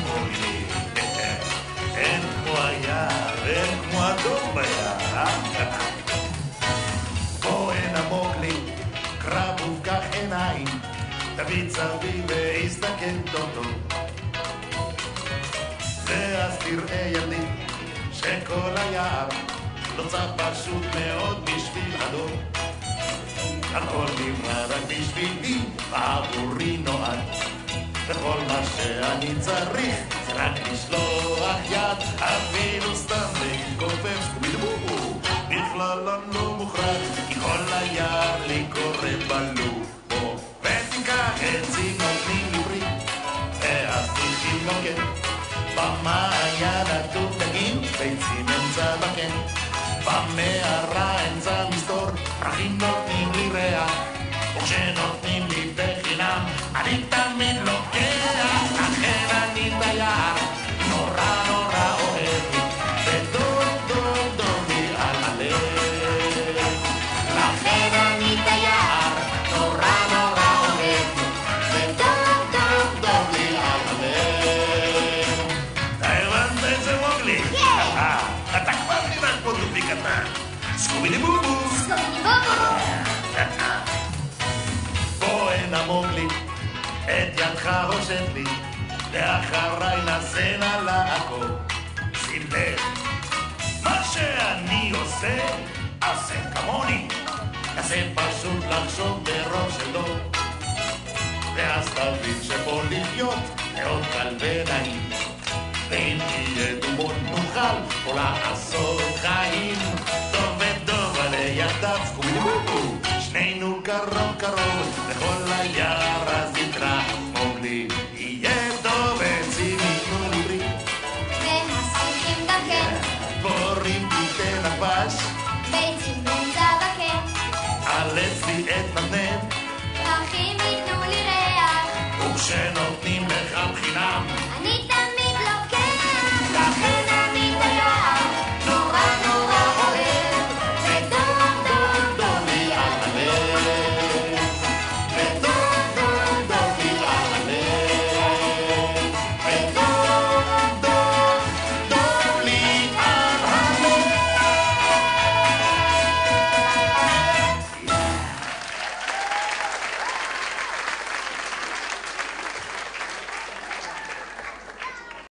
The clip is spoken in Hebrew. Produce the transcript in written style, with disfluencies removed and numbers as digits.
מוגלי, אין כמו היער, אין כמו הדור ביער. בוא הנה מוגלי, קרב ובקח עיניים, תביא צבי והסתכל טוב טוב. ואז תראה ילדי שכל היער נוצר פשוט מאוד בשביל הדור. הכל נברא רק בשבילי, עבורי נועד, וכל מה שאני צריך זה רק לשלוח יד, אפילו סתם להתכופף סקובידבובו, בכלל אני לא מוכרח, כי כל היער לי קורא בלובו. ותיקח עצים נותנים עברי, ואז תלכי מוקד, במעיין עטוף דגים, ביצים אמצע בקן, במערה אמצע מסתור, פרחים נותנים לי ריח, וכשנותנים לי בחינם, אני תמיד לוקח, לכן אני את היער, נורא נורא אוהב לי, ודוב דוב דוב לי על הלב. לכן אני את היער, נורא נורא אוהב לי, ודוב דוב דוב לי על הלב. אתה הבנת את זה מוגלי? כן. אתה כבר נראה כמו דובי קטן. סקובידי בובו. סקובידי בובו. בוא הנה מוגלי, את ידך הושט לי, ואחריי נסנה לעקוב. שים לב, מה שאני עושה, עושה כמוני. נסה פשוט לחשוב בראש שלו, ואז תבין שפה לחיות מאוד קל ונעים. ואם תהיה דומון נוכל פה לעשות חיים, טוב וטוב עלי יחדיו סקובידי בובו. שנינו קרוב קרוב לכל היער, אז יקרא מוגלי, יהיה טוב עצים ייתנו לי ברית, והסריחים גם כן, דבורים תיתן נפש, ביצים באמצע בקן, על עץ לי את נדנד, פרחים ייתנו לי ריח, וכשנותנים